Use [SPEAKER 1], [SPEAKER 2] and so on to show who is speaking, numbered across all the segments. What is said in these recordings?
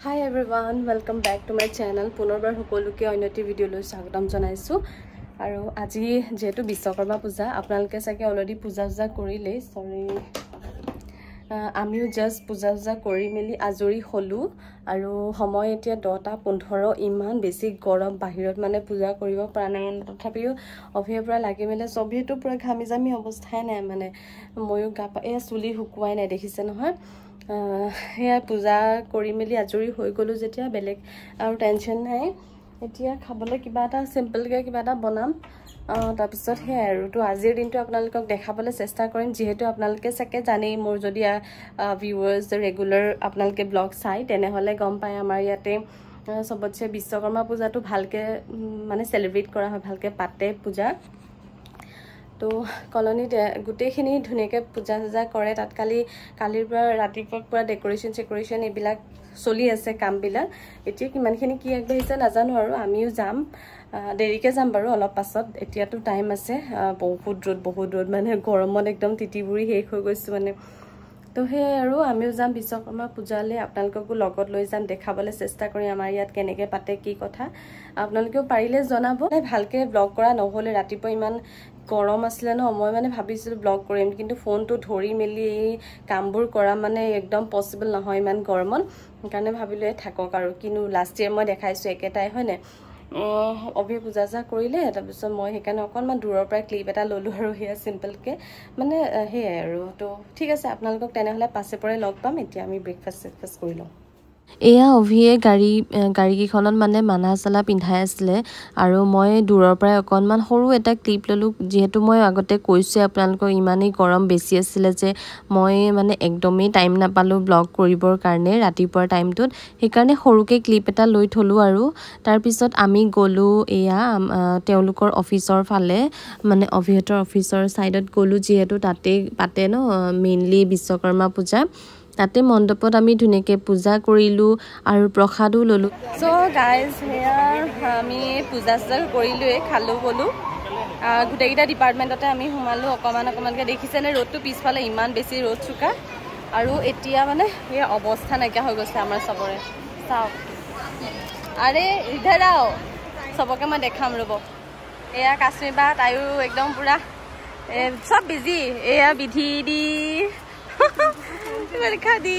[SPEAKER 1] Hi everyone, welcome back to my channel. পুনৰবাৰ সকলোকে অন্যটি ভিডিঅ'লৈ স্বাগতম জনাইছো আৰু আজি যেহেতু বিশ্বকৰ্মা পূজা আপোনালোকে চাগে অলৰেডি পূজা কৰিলেই সৰি আমিও জাস্ট পূজা কৰি মেলি আজৰি হলো আৰু সময় এতিয়া 10:15 ইমান বেছি গৰম বাহিৰত মানে পূজা কৰিব পৰা নাই তথাপিও অভিয়ে পৰা লাগি মেলে সবেটো পুৰা ঘামি জামি অৱস্থাই নাই মানে ময়ো গাপা এ চুলি হুকুৱাই নাই দেখিছে নহয় হেয়া পূজা কৰি মেলি আজৰি হৈ গলো যেতিয়া বেলেগ আৰু টেনচন নাই এতিয়া খাবলৈ কিবা এটা সিম্পল কে কিবা এটা বনাম তাৰ পিছত হে আৰু তো আজিৰ দিনটো আপোনালোকক দেখাবলৈ চেষ্টা কৰিম যেহেতু আপোনালোকে চাগে জানেই মোৰ যদি ভিউয়াৰ্স ৰেগুলাৰ আপোনালোকে ব্লগ চাই তেনেহলে গম পায় আমাৰ ইয়াতে সবতছে বিশ্বকৰ্মা পূজাটো ভালকে মানে সেলিব্ৰেট কৰা হয় ভালকে পাতে পূজা তো কলনী গুটেখিনি ধুনিয়াকে পূজা কৰে তাত কালিৰ পৰা ৰাতিপুৱাৰ পৰা ডেকোৰেশন এইবিলাক চলি আছে কামবিলাক এতিয়া কিমানখিনি কি আগবাঢ়িছে নাজানো আৰু আমিও যাম দেৰিকে যাম বাৰু অলপ পাছত এতিয়াতো টাইম আছে বহুত ৰ'দ মানে গৰমত একদম তিতিবুৰি শেষ হৈ গৈছে মানে তো হে আৰু আমিও যাম বিশ্বকৰ্মা পূজালে আপোনালোককো লগত লৈ যাম দেখাবলৈ চেষ্টা কৰি আমাৰ ইয়াত কেনেকে পাতে কি কথা আপোনালোকেও পাৰিলে জনাব ভালকে ব্লগ কৰা নহলে ৰাতিপুৱা ইমান গৰম আছিল ন মই মানে ভাবিছিলো ব্লগ কৰিম কিন্তু ফোনটো ধৰি মেলি কামবোৰ কৰা মানে একদম পসিবল নহয় ইমান গৰমত কাৰণে ভাবিলে থাকক আৰু কিনো লাষ্ট ইয়াৰ মই দেখাইছো একেটাই হয় নে অভি পূজা কৰিলে তাৰ পিছত মই সেইকাৰণে অকনমান দূৰৰ পৰা ক্লিপ এটা ললো আৰু হেয়া সিম্পল কে মানে হে আৰু তো ঠিক আছে আপোনালোকক তেনেহলে পাছে পৰে লগ পাম এতিয়া আমি ব্ৰেকফাষ্ট কৰি লওঁ এয়া অভিয়ে গাড়ী কিখনত মানে মানাচালা পিন্ধাই আছিলে আৰু মই দূৰৰ পৰা অকনমান সৰু এটা ক্লিপ ললো যেহেতু মই আগতে কৈছো আপোনালোকক ইমানেই গৰম বেছি আছিল যে মই মানে একদমেই টাইম নাপালো ব্লগ কৰিবৰ কাৰণে ৰাতিপুৱাৰ টাইমটোত সেইকাৰণে সৰুকে ক্লিপ এটা লৈ থলো আৰু তাৰ পিছত আমি গলো এয়া তেওঁলোকৰ অফিচৰ ফালে মানে অভিহেতৰ অফিচৰ সাইডত গলো যেহেতু তাতে পাতে ন মেইনলি বিশ্বকৰ্মা পূজা তাতে মণ্ডপত আমি ধুনিয়াকে পূজা কৰিলো আৰু প্ৰসাদও ললো সো গাইজ হেয়াৰ আমি পূজা কৰিলোৱে খালো বলো গুটেইটা ডিপাৰ্টমেন্টতে আমি হুমালো অকমানকে দেখিছেনে ৰ'দটো পিছফালে ইমান বেছি ৰ'দ চুকা আৰু এতিয়া মানে এই অৱস্থা নাইকিয়া হৈ গৈছে আমাৰ সবৰে চাও আৰে ইধৰ আও সবকে মই দেখাম ৰব এয়া কাশ্মীৰবা তাইও একদম পুৰা সব বিজি এয়া বিধি দি পৰীক্ষা দি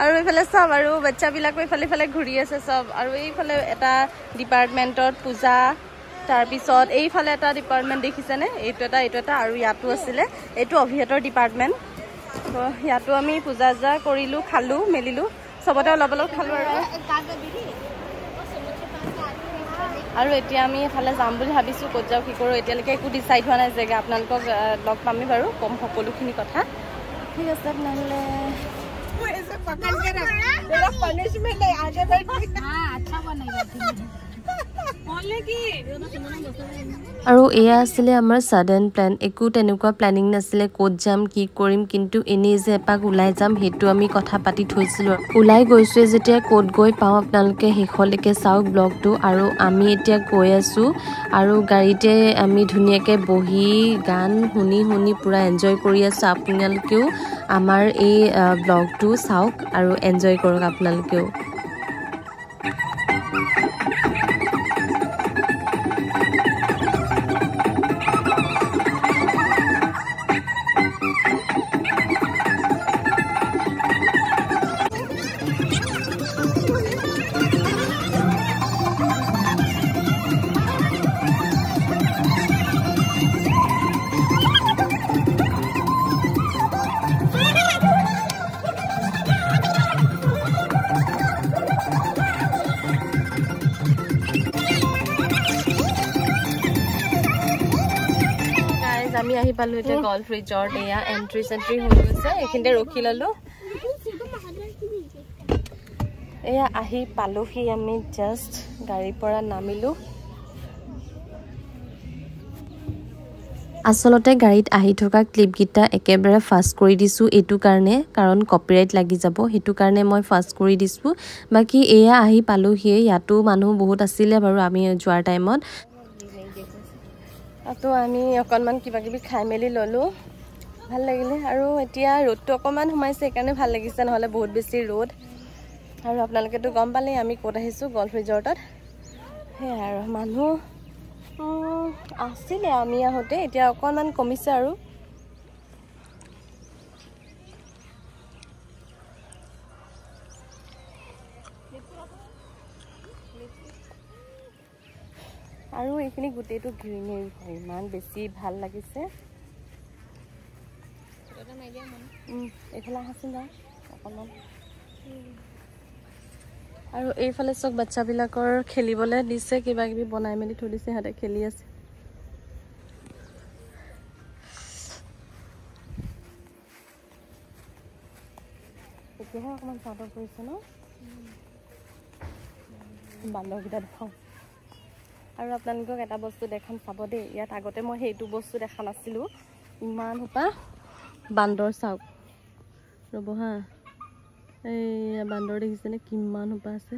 [SPEAKER 1] আৰু এইফালে সব আৰু বাচ্চাবিলাকো এইফালে ঘূৰি আছে সব আৰু এইফালে এটা ডিপাৰ্টমেন্টত পূজা তাৰ পিছত এইফালে এটা ডিপাৰ্টমেন্ট দেখিছেনে এইটো এটা আৰু ইয়াতো আছিলে এইটো অভিহেতৰ ডিপাৰ্টমেন্ট তো ইয়াতো আমি পূজা কৰিলো খালো মেলিলো সবতে অলপ খালো আৰু এতিয়া আমি এফালে যাম বুলি ভাবিছো ক'ত যাও কি কৰো এতিয়ালৈকে একো ডিসাইড হোৱা নাই জেগা আপোনালোকক লগ পামি বাৰু কম সকলোখিনি কথা ঠিক আছে নহলে ऐसे पकड़ के रख तेरा पनिशमेंट है आगे बैठ हां अच्छा बनेगा बोले की আৰু এয়া আছিল আমাৰ সাডেন প্ল্যান একো তেনেকুৱা প্ল্যানিং নাছিলে কোত যাম কি কৰিম কিন্তু এনে যে এপাক উলাই যাম হেতু আমি কথা পাতি থৈছিলো উলাই গৈছো যেতিয়া কোত গৈ পাও আপোনালোকে হেখলৈকে চাওক ব্লগটো আৰু আমি এতিয়া গৈ আছো আৰু গাড়ীতে আমি ধুনিয়াকে বহি গান শুনি পুৰা এনজয় কৰি আছো আপোনালোকেও আমাৰ এই ব্লগটো চাওক আৰু এনজয় কৰক আপোনালোকেও আমি আহি পালো এটা গল্ফ ৰিজৰ্ট এয়া এন্ট্ৰি হৈ গৈছে এখিনতে ৰখি ললো এয়া আহি পালোহি আমি জাস্ট গাড়ীৰ পৰা নামিলো আসলতে গাড়ীত আহি থকা ক্লিপ গিটা একেবাৰে ফাস্ট কৰি দিছো এটু কাৰণে কাৰণ কপিৰাইট লাগি যাব হেতু কাৰণে মই ফাস্ট কৰি দিছো বাকি এয়া আহি পালোহি ইয়াতো মানুহ বহুত আছিল বাৰু আমি যোৱাৰ টাইমত তো আমি অকনমান কিবা কিবি খাই মেলি ললো ভাল লাগিলে আৰু এতিয়া ৰ'দটো অকমান হুমাইছে কাৰণে ভাল লাগিছে নহলে বহুত বেছি ৰ'দ আৰু আপোনালোকেতো গম পালেই আমি ক'ত আহিছোঁ, গল্ফ ৰিজৰ্টত। সেয়াই আৰু মানুহ আছিলে আমি আহোঁতে, এতিয়া অকণমান কমিছে আৰু। আৰু এইখিনি গোটেইটো গ্ৰীনেৰী হয়, ইমান বেছি ভাল লাগিছে। এইফালে আহাচোন যাওঁ অকণমান। আৰু এইফালে চব বাচ্চাবিলাকৰ খেলিবলৈ দিছে, কিবা কিবি বনাই মেলি থৈ দিছে, সিহঁতে খেলি আছে। এতিয়াহে অকণমান চাদৰ পৰিছে ন, বান্দৰকেইটা দেখাওঁ। আৰু আপোনালোকক এটা বস্তু দেখাম, চাব দেই। ইয়াত আগতে মই সেইটো বস্তু দেখা নাছিলোঁ, ইমান সোপা বান্দৰ। চাওক ৰ'ব হা, এইয়া বান্দৰ দেখিছেনে কিমান সোপা আছে।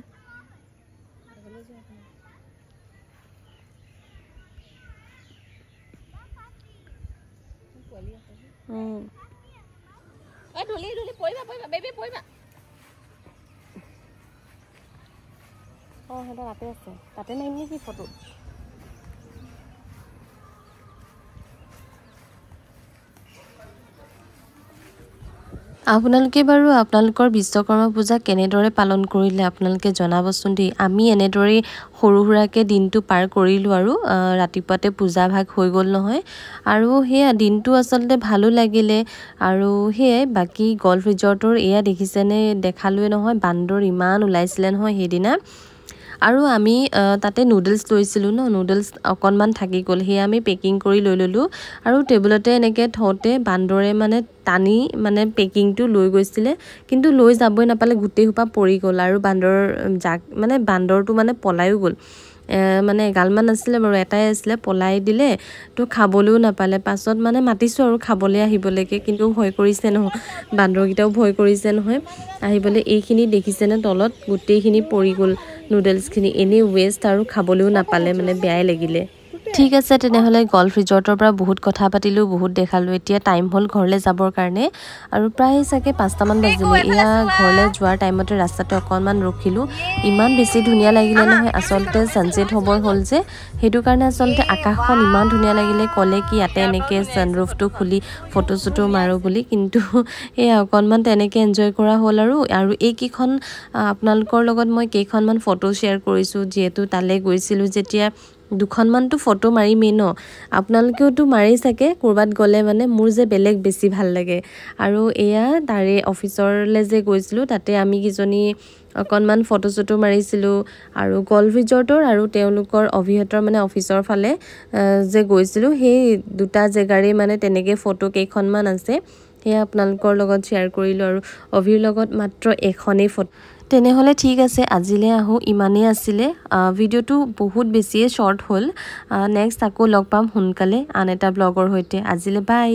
[SPEAKER 1] সিহঁতে তাতে আছে, তাতে নাই নেকি ফটো। আপোনালোকে বাৰু আপোনালোকৰ বিশ্বকৰ্মা পূজা কেনেদৰে পালন কৰিলে আপোনালোকে জনাবচোন দেই। আমি এনেদৰেই সৰু সুৰাকৈ দিনটো পাৰ কৰিলোঁ আৰু ৰাতিপুৱাতে পূজা ভাগ হৈ গ'ল নহয়। আৰু সেয়া দিনটো আচলতে ভালো লাগিলে। আৰু সেয়াই বাকী গল্ফ ৰিজৰ্টৰ এয়া দেখিছেনে, দেখালোৱে নহয়, বান্দৰ ইমান ওলাইছিলে নহয় সেইদিনা। আৰু আমি তাতে নুডলছ লৈছিলোঁ ন, নুডলছ অকণমান থাকি গ'ল, সেয়া আমি পেকিং কৰি লৈ ল'লোঁ। আৰু টেবুলতে এনেকৈ থওঁতে বান্দৰে মানে টানি মানে পেকিংটো লৈ গৈছিলে, কিন্তু লৈ যাবই নাপালে, গোটেই সোপা পৰি গ'ল। আৰু বান্দৰটো মানে পলায়ো গ'ল। মানে এগালমান আছিলে বাৰু, এটাই আছিলে, পলাই দিলে তো খাবলৈও নাপালে। পাছত মানে মাতিছোঁ আৰু খাবলৈ আহিবলৈকে, কিন্তু ভয় কৰিছে নহয়, বান্দৰকেইটাও ভয় কৰিছে নহয় আহিবলৈ। এইখিনি দেখিছেনে তলত গোটেইখিনি পৰি গ'ল নুডলছখিনি, এনেই ৱেষ্ট আৰু খাবলৈও নাপালে, মানে বেয়াই লাগিলে। ঠিক আছে তেনেহ'লে, গল্ফ ৰিজৰ্টৰ পৰা বহুত কথা পাতিলোঁ, বহুত দেখালোঁ। এতিয়া টাইম হ'ল ঘৰলৈ যাবৰ কাৰণে, আৰু প্ৰায় চাগে 5টামান বাজিলে। এয়া ঘৰলৈ যোৱাৰ টাইমতে ৰাস্তাতে অকণমান ৰখিলোঁ, ইমান বেছি ধুনীয়া লাগিলে নহয়। আচলতে ছানছেট হ'বৰ হ'ল যে, সেইটো কাৰণে আচলতে আকাশখন ইমান ধুনীয়া লাগিলে। ক'লে কি ইয়াতে এনেকৈ ছানৰুফটো খুলি ফটো চটো মাৰোঁ বুলি, কিন্তু এয়া অকণমান তেনেকৈ এনজয় কৰা হ'ল। আৰু এইকেইখন আপোনালোকৰ লগত মই কেইখনমান ফটো শ্বেয়াৰ কৰিছোঁ, যিহেতু তালৈ গৈছিলোঁ যেতিয়া। 2খনমানতো ফটো মাৰিমেই ন, আপোনালোকেওতো মাৰি চাগে ক'ৰবাত গ'লে। মানে মোৰ যে বেলেগ বেছি ভাল লাগে। আৰু এয়া তাৰে অফিচৰলৈ যে গৈছিলোঁ, তাতে আমি কেইজনী অকণমান ফটো চটো মাৰিছিলোঁ। আৰু গল্ফ ৰিজৰ্টৰ আৰু তেওঁলোকৰ অভিহঁতৰ মানে অফিচৰ ফালে যে গৈছিলোঁ, সেই দুটা জেগাৰে মানে তেনেকৈ ফটো কেইখনমান আছে, সেয়া আপোনালোকৰ লগত শ্বেয়াৰ কৰিলোঁ। আৰু অভিৰ লগত মাত্ৰ এখনেই ফটো। তেনেহ'লে ঠিক আছে, আজিলৈ আহোঁ, ইমানেই আছিলে। ভিডিঅ'টো বহুত বেছিয়ে শ্বৰ্ট হ'ল। নেক্সট আকৌ লগ পাম সোনকালে আন এটা ব্লগৰ সৈতে। আজিলৈ বাই।